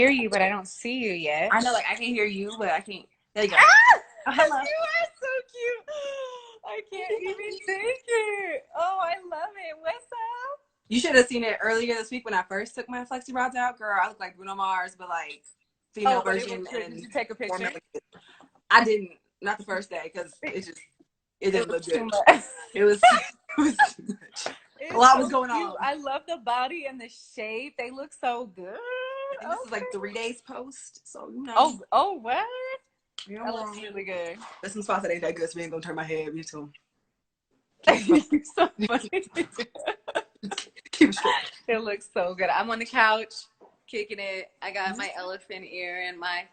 Hear you, but I don't see you yet. I know, like, I can hear you, but I can't. There you go. Oh, hello. You are so cute. I can't even take it. Oh, I love it. What's up? You should have seen it earlier this week when I first took my flexi rods out. Girl, I look like Bruno Mars, but like female version. Did you take a picture? I didn't. Not the first day because it didn't look good. It was too much. A lot was going on. I love the body and the shape. They look so good. And this is like 3 days post, so you know. Oh, what? Yeah, that looks really good. There's some spots that ain't that good, so we ain't gonna turn my head. Me too. You're so funny. It looks so good. I'm on the couch, kicking it. I got my elephant ear and my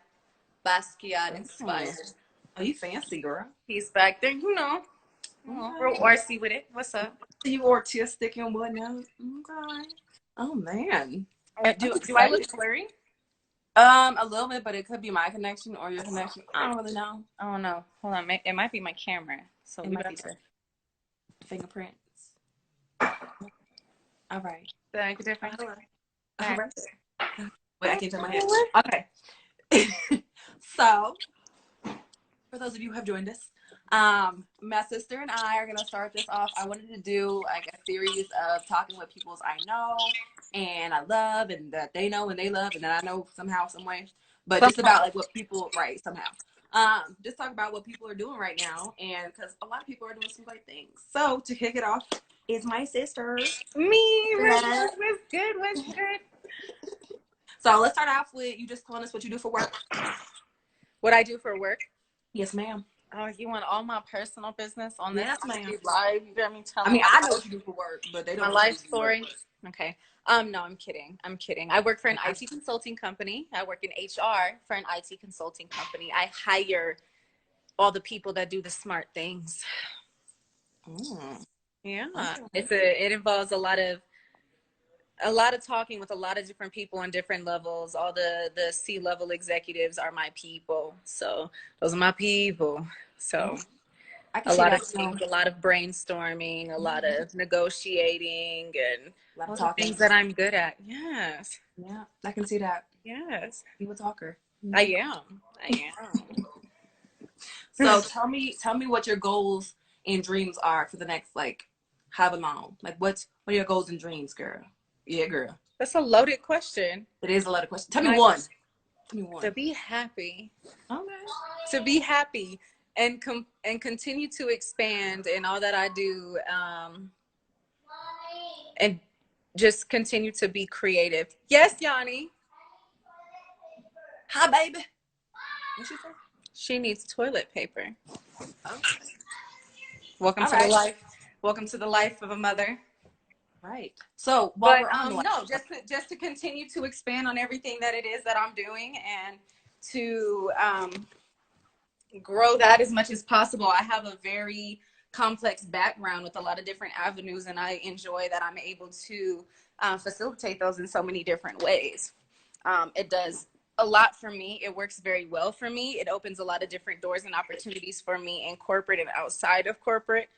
Basquiat inspired. Oh, you fancy, girl. He's back there, you know. Real RC with it. What's up? You artistic and whatnot. Okay. Oh man. Do I look blurry? A little bit, but it could be my connection or your connection. I don't really know. Oh no. Hold on. It might be my camera. So it might be fingerprints. All right. Did I get different? All right. Wait, I can't turn my head. Okay. So, for those of you who have joined us, my sister and I are going to start this off. I wanted to do like a series of talking with people I know and I love and that they know and they love and that I know somehow, some way. But just about like what people, right, somehow. Just talk about what people are doing right now, and because a lot of people are doing some great things. So to kick it off is my sister. Me. What's good? So let's start off with you just telling us what you do for work. What I do for work? Yes, ma'am. Oh, you want all my personal business on this? Yes, ma'am. Live? You got me telling. I mean, I know what you do for work, but they don't. My life story. Okay. No, I'm kidding. I work for an IT consulting company. I work in HR for an IT consulting company. I hire all the people that do the smart things. Yeah. It involves a lot of talking with a lot of different people on different levels. All the C-level executives are my people. So those are my people. So a lot of things, a lot of brainstorming, a lot of negotiating, and all the things that I'm good at. Yes. Yeah, I can see that. Yes. You a talker. I am. So tell me what your goals and dreams are for the next, like, however long. Like, what are your goals and dreams, girl? Yeah, girl. That's a loaded question. It is a loaded question. Tell me one. To be happy. Okay. To be happy and continue to expand in all that I do, and just continue to be creative. Yes, Yanni. Hi, baby. What'd she say? She needs toilet paper. Okay. Welcome to the life. Welcome to the life of a mother. Right. So, just to continue to expand on everything that it is that I'm doing and to grow that as much as possible. I have a very complex background with a lot of different avenues, and I enjoy that I'm able to facilitate those in so many different ways. It does a lot for me. It works very well for me. It opens a lot of different doors and opportunities for me in corporate and outside of corporate.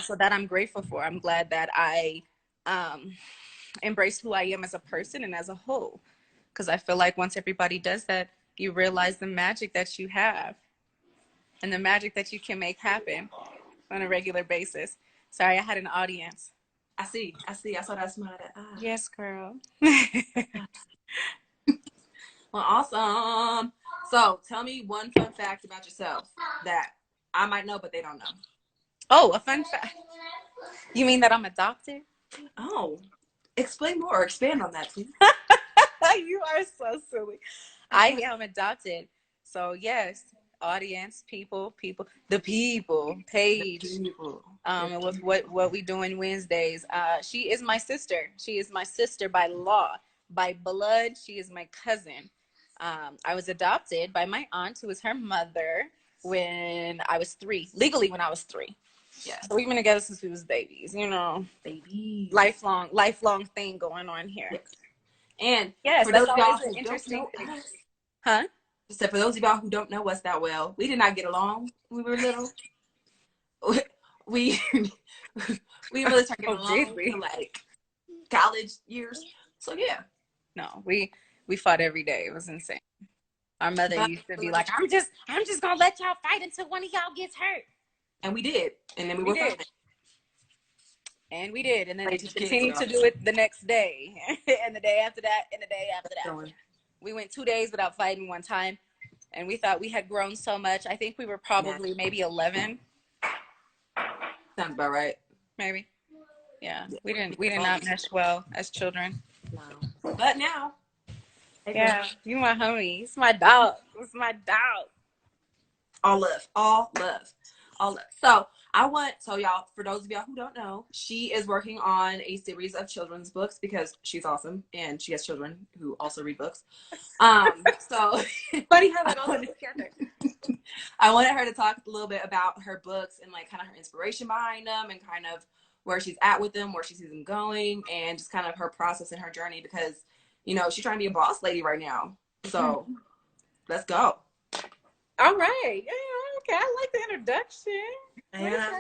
So that I'm grateful for. I'm glad that I embrace who I am as a person and as a whole, because I feel like once everybody does that, you realize the magic that you have and the magic that you can make happen on a regular basis. Sorry, I had an audience. I see. I saw that smile. Yes, girl. Well, awesome. So tell me one fun fact about yourself that I might know, but they don't know. Oh, a fun fact. You mean that I'm adopted? Oh, explain more. Expand on that, please. You are so silly. I am adopted. So yes, audience, people, the people, Paige. With what we doing Wednesdays. She is my sister. She is my sister by law, by blood. She is my cousin. I was adopted by my aunt, who was her mother, when I was 3. Legally, when I was 3. Yeah. So we've been together since we was babies, you know. Babies. Lifelong thing going on here. Yes. And yes, for that's those of y'all always who an interesting thing. Huh? So for those of y'all who don't know us that well, we did not get along when we were little. We really started getting along in like college years. So yeah. No, we We fought every day. It was insane. Our mother used to be like, I'm just gonna let y'all fight until one of y'all gets hurt. And we did. And then we were fine. And we did. And then they continued to do it the next day. And the day after that, and the day after that. We went 2 days without fighting one time. And we thought we had grown so much. I think we were probably maybe 11. Sounds about right. Maybe. Yeah. We did not mesh well as children. No. But now. Yeah. You my homie. It's my dog. It's my dog. All love. All love. All love. So y'all, for those of y'all who don't know, she is working on a series of children's books because she's awesome and she has children who also read books. So funny how that all goes together. I wanted her to talk a little bit about her books and like kind of her inspiration behind them and kind of where she's at with them, where she sees them going, and just kind of her process and her journey because, you know, she's trying to be a boss lady right now. So let's go. All right. Yeah, okay. I like the introduction. Yeah.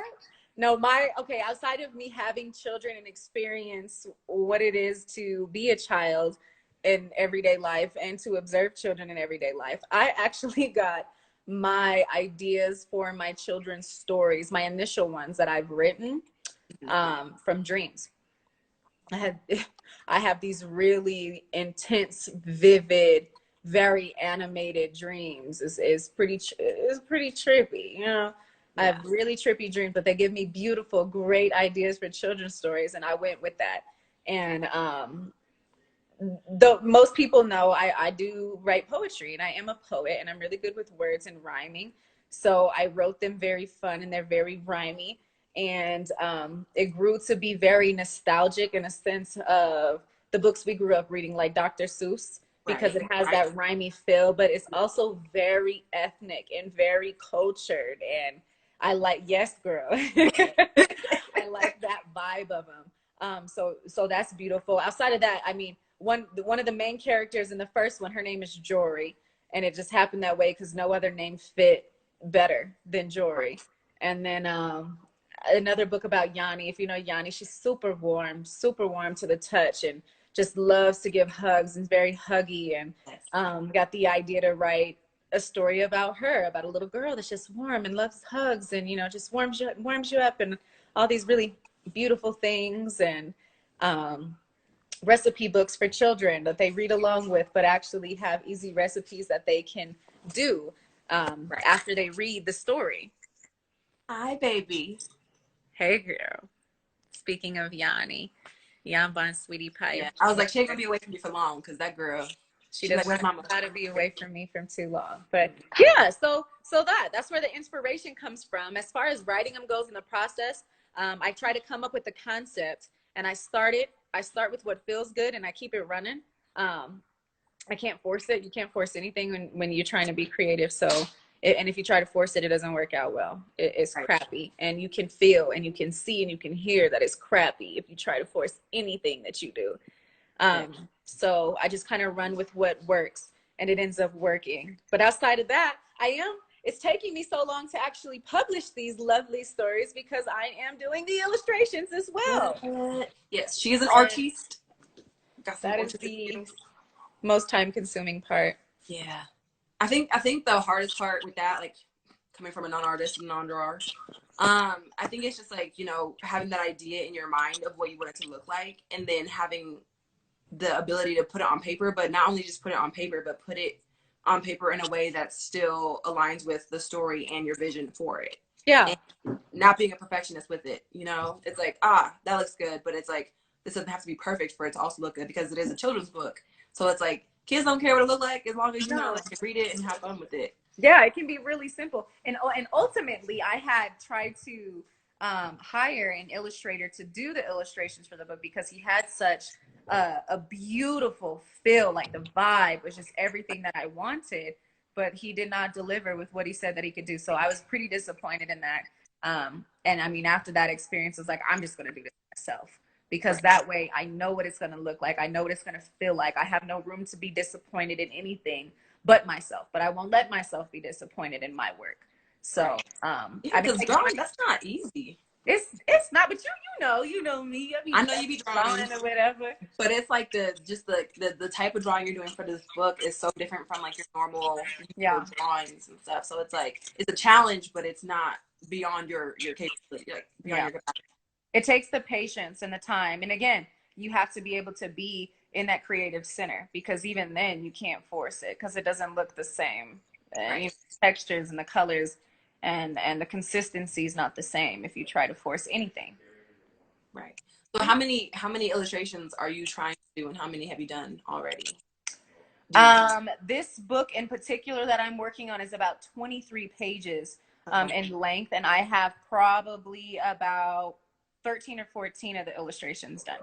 No, outside of me having children and experience what it is to be a child in everyday life and to observe children in everyday life, I actually got my ideas for my children's stories, my initial ones that I've written, from dreams. I have these really intense, vivid, very animated dreams. It's pretty trippy, you know. Yeah. I have really trippy dreams, but they give me beautiful, great ideas for children's stories, and I went with that. And though most people know I do write poetry, and I am a poet, and I'm really good with words and rhyming. So I wrote them very fun, and they're very rhymey. And it grew to be very nostalgic in a sense of the books we grew up reading, like Dr. Seuss, because it has that rhymey feel, but it's also very ethnic and very cultured. And I like, yes, girl. I like that vibe of them. So that's beautiful. Outside of that, I mean, one of the main characters in the first one, her name is Jory, and it just happened that way because no other name fit better than Jory. And then another book about Yanni. If you know Yanni, she's super warm to the touch, and just loves to give hugs and very huggy. And got the idea to write a story about her, about a little girl that's just warm and loves hugs, and, you know, just warms you up, and all these really beautiful things. And recipe books for children that they read along with, but actually have easy recipes that they can do after they read the story. Hi, baby. Hey, girl. Speaking of Yanni, Yanban Sweetie Pie. Yeah. I was like, she ain't gonna be away from you for long because that girl, she doesn't like, know how to be away from me from too long. But yeah, so that's where the inspiration comes from. As far as writing them goes in the process, I try to come up with the concept, and I start with what feels good, and I keep it running. I can't force it. You can't force anything when you're trying to be creative. So, and if you try to force it, it doesn't work out well. It's crappy, and you can feel and you can see and you can hear that it's crappy if you try to force anything that you do. So I just kind of run with what works, and it ends up working. But outside of that, it's taking me so long to actually publish these lovely stories because I am doing the illustrations as well. Yes, she is an artiste. That is the most time-consuming part. Yeah. I think the hardest part with that, like coming from a non-artist and non-drawer, I think it's just like, you know, having that idea in your mind of what you want it to look like, and then having the ability to put it on paper, but not only just put it on paper, but put it on paper in a way that still aligns with the story and your vision for it. Yeah. And not being a perfectionist with it, you know? It's like, that looks good, but it's like, this doesn't have to be perfect for it to also look good because it is a children's book. So it's like, kids don't care what it looks like as long as you know, like, read it and have fun with it. Yeah, it can be really simple. And ultimately, I had tried to hire an illustrator to do the illustrations for the book because he had such a beautiful feel, like the vibe was just everything that I wanted, but he did not deliver with what he said that he could do. So I was pretty disappointed in that. And I mean, after that experience, I was like, I'm just going to do this myself, because that way I know what it's going to look like. I know what it's going to feel like. I have no room to be disappointed in anything but myself, but I won't let myself be disappointed in my work. So, because drawing, that's not easy. It's not, but you know me. I know you be drawing, drawing or whatever. but it's like the type of drawing you're doing for this book is so different from like your normal Yeah. drawings and stuff. So it's like it's a challenge, but it's not beyond your capability, like beyond Yeah. your capacity. It takes the patience and the time. And again, you have to be able to be in that creative center, because even then you can't force it because it doesn't look the same. And Right. the textures and the colors and the consistency is not the same if you try to force anything. Right. So how many illustrations are you trying to do, and how many have you done already? This book in particular that I'm working on is about 23 pages Okay. in length, and I have probably about 13 or 14 of the illustrations done.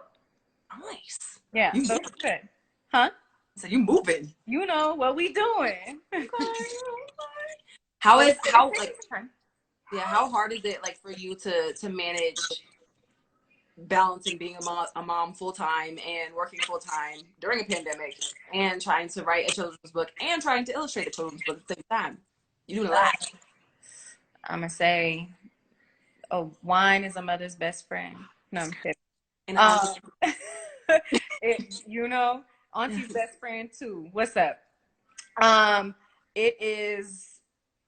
Nice. Yeah, You so it's good. Huh? so you moving. You know what we doing. How But is it's how taking like some time. yeah, how hard is it like for you to manage balancing being a mom full time and working full time during a pandemic and trying to write a children's book and trying to illustrate a children's book at the same time? You're doing a lot. I'm gonna say, oh, wine is a mother's best friend. No, I'm kidding. And You know, auntie's best friend too. What's up? Um, it is,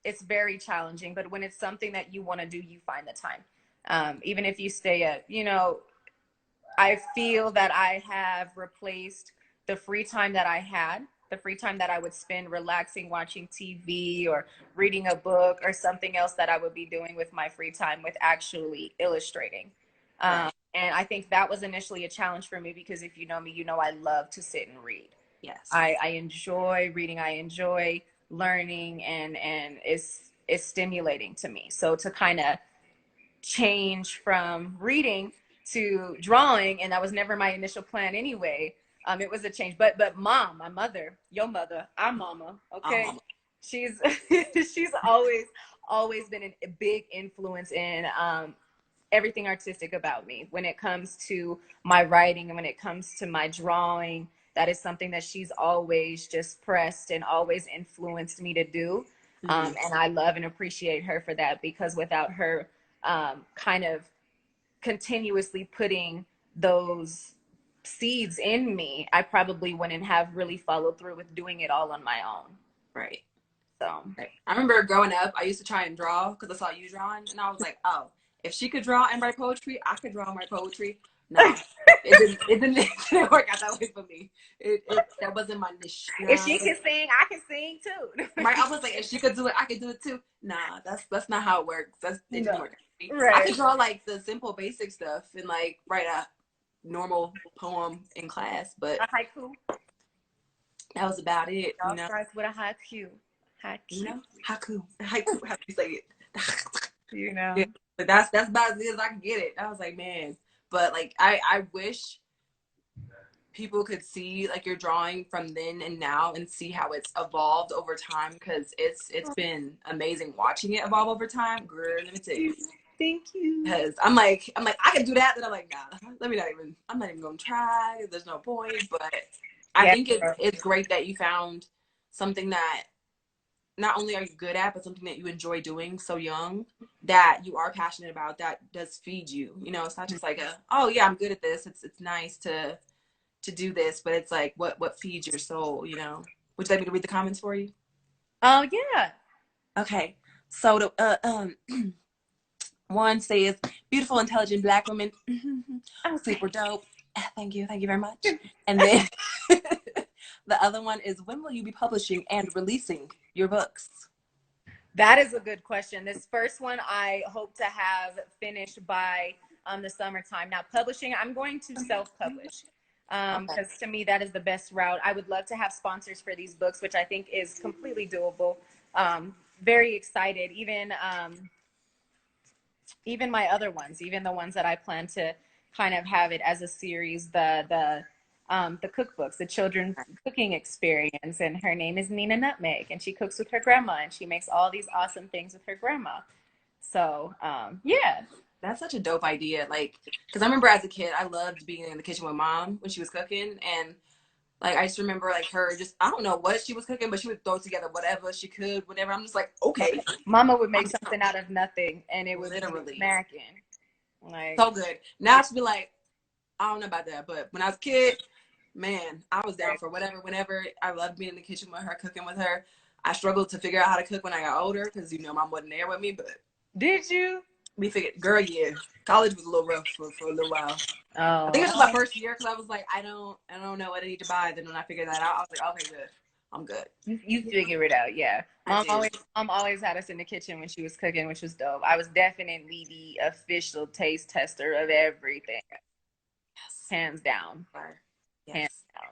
it's very challenging, but when it's something that you want to do, you find the time. Even if you stay at, I feel that I have replaced the free time that I had, the free time that I would spend relaxing, watching TV or reading a book or something else that I would be doing with my free time, with actually illustrating. right. And I think that was initially a challenge for me because if you know me, you know I love to sit and read. Yes. I enjoy reading. I enjoy learning, and it's stimulating to me. So to kind of change from reading to drawing, and that was never my initial plan anyway. It was a change, but mom, my mother, your mother, our mama, okay, she's she's always been a big influence in everything artistic about me. When it comes to my writing and when it comes to my drawing, that is something that she's always just pressed and always influenced me to do. And I love and appreciate her for that, because without her kind of continuously putting those seeds in me, I probably wouldn't have really followed through with doing it all on my own. Right. So Right. I remember growing up, I used to try and draw because I saw you drawing, and I was like, oh, if she could draw and write poetry, I could draw and write poetry. No, it didn't work out that way for me. That wasn't my niche. If she can sing, I can sing too. Right? I was like, if she could do it, I could do it too. Nah, that's not how it works. It didn't work out for me. Right. I could draw like the simple basic stuff and like write a normal poem in class, but a haiku. that was about it. All starts with a haiku. Haiku. How do you say it? Yeah. But that's about as I can get it. I was like, man. But like I wish people could see like your drawing from then and now and see how it's evolved over time, because it's been amazing watching it evolve over time. Girl, let me tell you. Thank you. Because I'm like I can do that, then I'm like, nah, I'm not even gonna try. There's no point. But I think it's great that you found something that not only are you good at, but something that you enjoy doing so young, that you are passionate about, that does feed you. You know, it's not just like oh yeah, I'm good at this. It's nice to do this, but it's like what feeds your soul, you know. Would you like me to read the comments for you? Oh yeah. Okay. So the one says, beautiful, intelligent Black women. Super dope. Thank you very much. And then the other one is, when will you be publishing and releasing your books? That is a good question. This first one I hope to have finished by the summertime. Now publishing, I'm going to self-publish. Because to me, that is the best route. I would love to have sponsors for these books, which I think is completely doable. Very excited. Even my other ones, even the ones that I plan to kind of have it as a series, the cookbooks, the children's cooking experience. And her name is Nina Nutmeg, and she cooks with her grandma, and she makes all these awesome things with her grandma. So, yeah. That's such a dope idea. Like, because I remember as a kid, I loved being in the kitchen with mom when she was cooking. And like, I just remember like her just, I don't know what she was cooking, but she would throw together whatever she could, whatever. I'm just like, okay. Mama would make something out of nothing, and it would literally be American. Like, So good. Now I should be like, I don't know about that, but when I was a kid, man, I was down for whatever, whenever. I loved being in the kitchen with her, cooking with her. I struggled to figure out how to cook when I got older because, mom wasn't there with me, but. Did you? We figured, girl, yeah. College was a little rough for a little while. I think it was Oh, my first year because I was like, I don't know what I need to buy. Then when I figured that out, I was like, okay, good. I'm good. you figure it out, yeah. I did. Mom always had us in the kitchen when she was cooking, which was dope. I was definitely the official taste tester of everything, Yes. hands down. Hands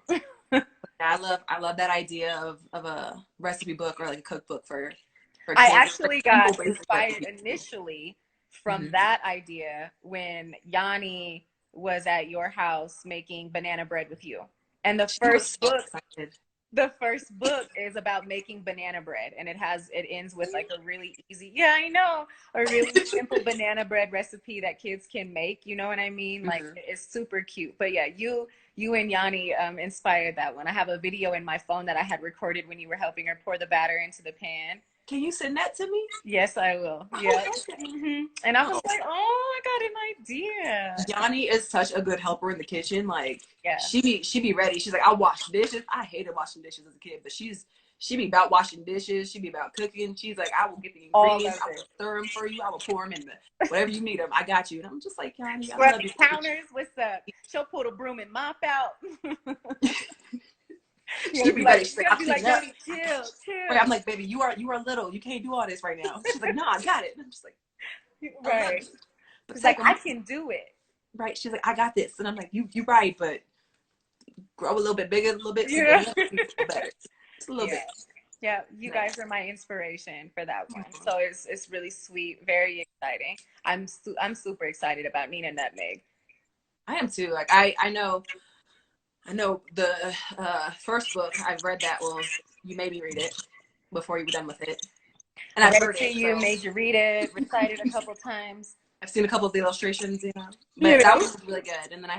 Yes. down. I love that idea of a recipe book or like a cookbook for I kids. actually got Simple, basic inspired recipes. initially from Mhm. that idea when Yanni was at your house making banana bread with you. And She was so excited. the first book is about making banana bread, and it ends with like a really easy, yeah, I know, a really simple banana bread recipe that kids can make, you know what I mean? Like, it's super cute. But yeah, you and Yanni inspired that one. I have a video in my phone that I had recorded when you were helping her pour the batter into the pan. Can you send that to me? Yes, I will. Yeah. And I was like, oh, I got an idea. Yanni is such a good helper in the kitchen. Like, Yeah. she be ready. She's like, I'll wash dishes. I hated washing dishes as a kid, but she be about washing dishes. She be about cooking. She's like, I will get the ingredients. I will stir them for you. I will pour them in whatever you need them. I got you. And I'm just like, Yanni, I love you. Counters, what's up? She'll pull the broom and mop out. She'd be ready. She's like, I'm like, up. chill. Right, I'm like, baby, you are little. You can't do all this right now. She's like, no, I got it. And I'm just like, right. She's like, I can do it. Right. She's like, I got this. And I'm like, you right, but grow a little bit bigger, a little bit better. Just a little bit. Yeah, you guys are my inspiration for that one. So it's really sweet, very exciting. I'm super excited about Nina Nutmeg. I am too. Like I know the first book. I've read that. Well, you made me read it before you were done with it, and I've heard it. You made you read it, recite it a couple times. I've seen a couple of the illustrations, but that one was really good. And then I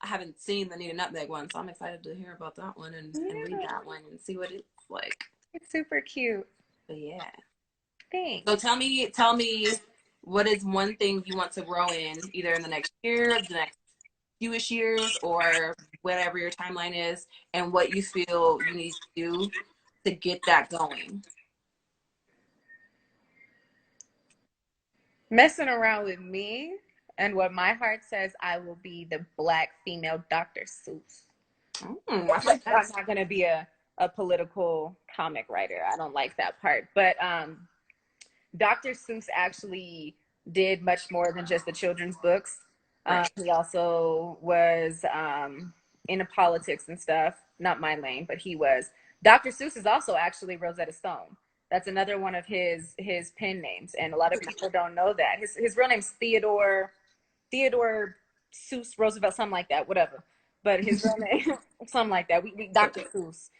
haven't seen the Nina Nutmeg one, so I'm excited to hear about that one and read that one and see what it's like. It's super cute. But yeah. Thanks. So tell me, what is one thing you want to grow in, either in the next year, the next fewish years, or whatever your timeline is, and what you feel you need to do to get that going. Messing around with me, and what my heart says, I will be the Black female Dr. Seuss. I'm not going to be a political comic writer. I don't like that part. But Dr. Seuss actually did much more than just the children's books. He also was into politics and stuff. Not my lane, but he was. Dr. Seuss is also actually Rosetta Stone. That's another one of his pen names, and a lot of people don't know that. His real name's Theodore Seuss Roosevelt, something like that, whatever. But his real name, something like that. We Dr. Seuss,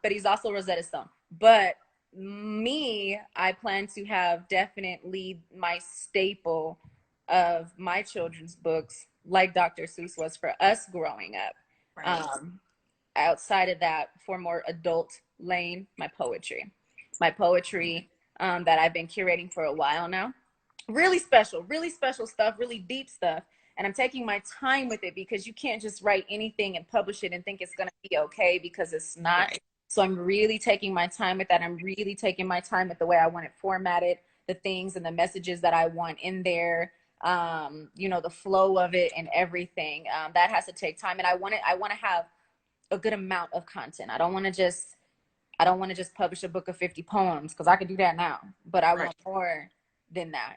but he's also Rosetta Stone. But me, I plan to have definitely my staple of my children's books, like Dr. Seuss was for us growing up. Right. Outside of that, for more adult lane, my poetry that I've been curating for a while now. Really special stuff, really deep stuff. And I'm taking my time with it because you can't just write anything and publish it and think it's going to be okay, because it's not. Right. So I'm really taking my time with that. I'm really taking my time with the way I want it formatted, the things and the messages that I want in there, the flow of it and everything. That has to take time. And I want to have a good amount of content. I don't want to just publish a book of 50 poems, because I could do that now, but I want more than that,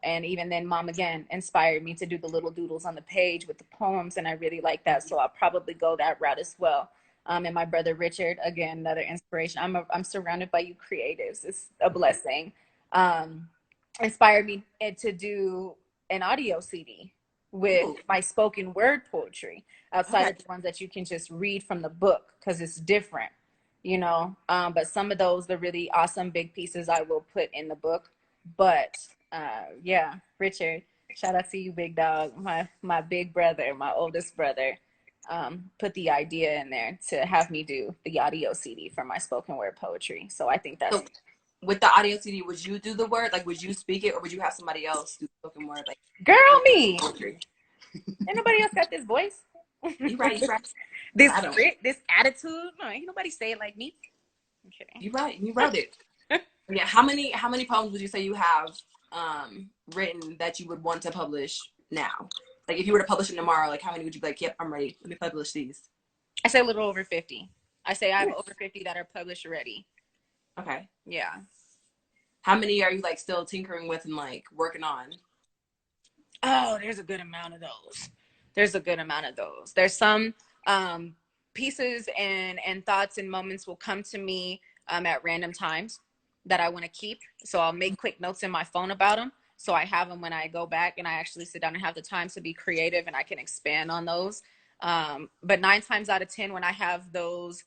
and even then, Mom again inspired me to do the little doodles on the page with the poems, and I really like that, so I'll probably go that route as well. And my brother Richard, again, another inspiration. I'm surrounded by you creatives. It's a blessing. Inspired me to do an audio CD with my spoken word poetry, outside of the ones that you can just read from the book, because it's different, but some of those, the really awesome big pieces, I will put in the book. But Richard, shout out to you, big dog, my big brother, my oldest brother, put the idea in there to have me do the audio CD for my spoken word poetry. So I think that's with the audio CD, would you do the word? Like, would you speak it, or would you have somebody else do the spoken word? Like, Girl, me. poetry. Ain't nobody else got this voice. You right. You right. This I don't. grit, this attitude. No, ain't nobody say it like me. Okay. You right. You wrote it. Yeah. How many poems would you say you have written that you would want to publish now? Like, if you were to publish them tomorrow, like, how many would you be like, yep, I'm ready. Let me publish these. I say a little over 50. I say I have over 50 that are published already. Okay. Yeah. How many are you like still tinkering with and like working on? Oh, there's a good amount of those. There's some pieces and thoughts and moments will come to me at random times that I want to keep. So I'll make quick notes in my phone about them. So I have them when I go back and I actually sit down and have the time to be creative and I can expand on those. But 9 times out of 10, when I have those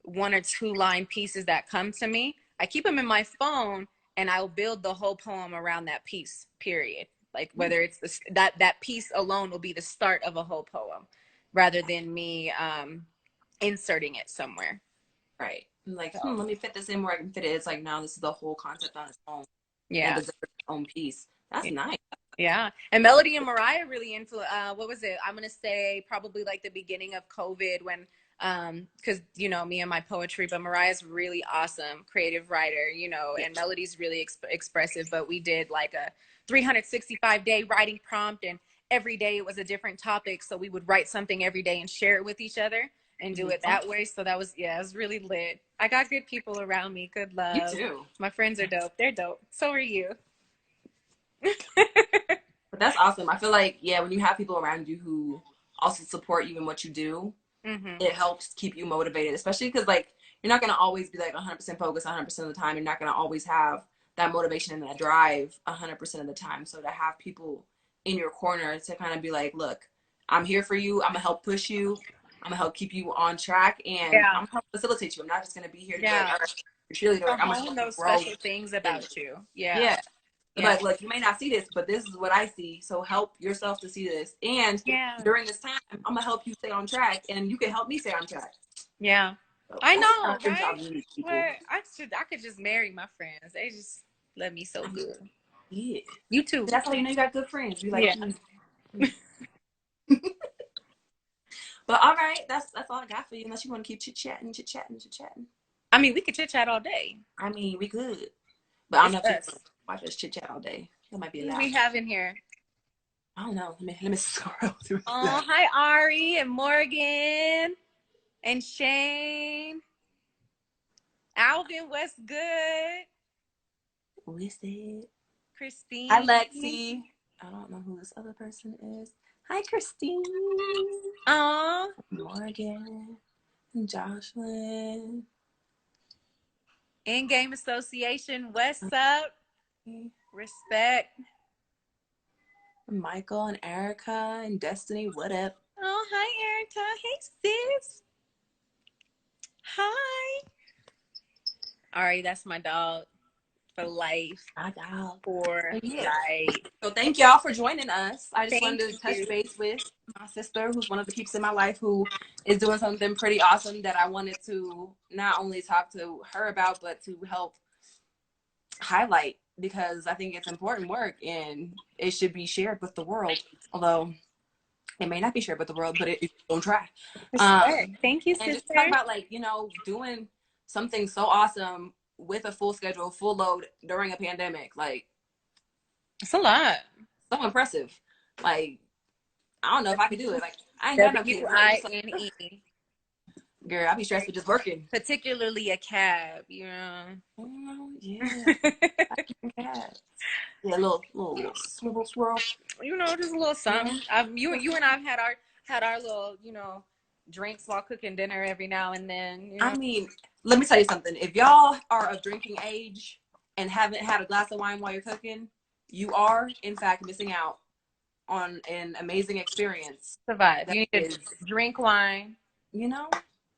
1 or 2 line pieces that come to me, I keep them in my phone and I'll build the whole poem around that piece, period. Like whether it's that piece alone will be the start of a whole poem rather than me inserting it somewhere. Right. Like, let me fit this in where I can fit it. It's like, now this is the whole concept on its own. Yeah. And deserves its own piece. That's nice. Yeah. And Melody and Mariah really what was it? I'm going to say probably like the beginning of COVID when, cause you know, me and my poetry, but Mariah's really awesome creative writer, you know, and Melody's really expressive, but we did like a 365-day writing prompt and every day it was a different topic. So we would write something every day and share it with each other and do it that way. So that was, it was really lit. I got good people around me. Good love. You too. My friends are dope. They're dope. So are you. But that's awesome. I feel like, yeah, when you have people around you who also support you in what you do, it helps keep you motivated, especially because like you're not going to always be like 100% focused 100% of the time. You're not going to always have that motivation and that drive 100% of the time. So to have people in your corner to kind of be like, look, I'm here for you. I'm going to help push you. I'm going to help keep you on track and I'm going to help facilitate you. I'm not just going to be here to be like, all right, you're cheerleader. I'm going to those special things about you. Yeah. But look, you may not see this, but this is what I see. So help yourself to see this. And during this time, I'm going to help you stay on track and you can help me stay on track. Yeah. So I know, right? Well, I could just marry my friends. They just love me so good. Yeah. You too. That's how you know you got good friends. You like, But all right, that's all I got for you. Unless you want to keep chit chatting. I mean, we could chit chat all day. I mean, we could, but I don't know if you watch us chit chat all day. That might be a lot. We have in here. I don't know. Let me scroll through. Oh, hi Ari and Morgan and Shane. Alvin, what's good? Who is it? Christine. Hi Lexi. I don't know who this other person is. Hi Christine. Morgan. Jocelyn. In-Game Association, what's up? Respect. Michael and Erica and Destiny, what up? Oh, hi Erica. Hey sis. Hi. Ari, that's my dog for life. My dog. For life. So thank y'all for joining us. I just wanted to touch base with my sister, who's one of the peeps in my life, who is doing something pretty awesome that I wanted to not only talk to her about, but to help highlight, because I think it's important work and it should be shared with the world. Although it may not be shared with the world, but it don't try. Thank you, sister. And just talk about like, you know, doing something so awesome with a full schedule, full load during a pandemic. Like, it's a lot. So impressive. Like, I don't know if I could do it. Like, I ain't got no kids. W-I-N-E. Girl, I be stressed with just working. Particularly a cab, you know. Oh, yeah. Yeah, little swivel swirl. You know, just a little something. You and I've had our little, you know, drinks while cooking dinner every now and then. You know? I mean, let me tell you something. If y'all are of drinking age and haven't had a glass of wine while you're cooking, you are, in fact, missing out on an amazing experience. Survive. You need to drink wine. You know?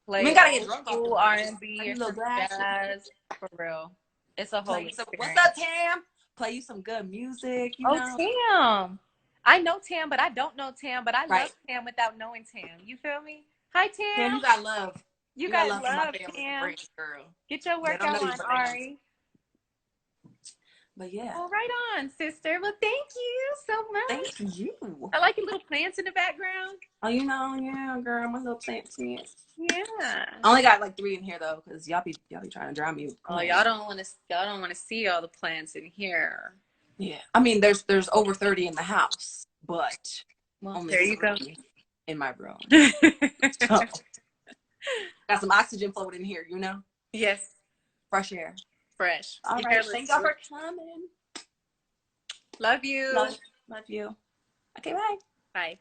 Play we gotta get drunk off cool R&B or jazz. For real. It's a whole experience. What's up, Tam? Play you some good music. You know? Tam. I know Tam, but I don't know Tam, but I love Tam without knowing Tam. You feel me? Hi, Tam. Tam, you got love. You got love, Tam. Girl. Get your workout on, Ari. But yeah. Well, right on, sister. Well, thank you so much. Thank you. I like your little plants in the background. Oh, you know, yeah, girl, my little plants. Yeah. I only got like 3 in here though, because y'all be trying to drown me with Oh, plants. y'all don't want to see all the plants in here. Yeah. I mean, there's over 30 in the house, but Well, only there you go. in my room. So, got some oxygen flowing in here, you know? Yes. Fresh air. Fresh. All right. Thank y'all for coming. Love you. Love you. Okay, bye. Bye.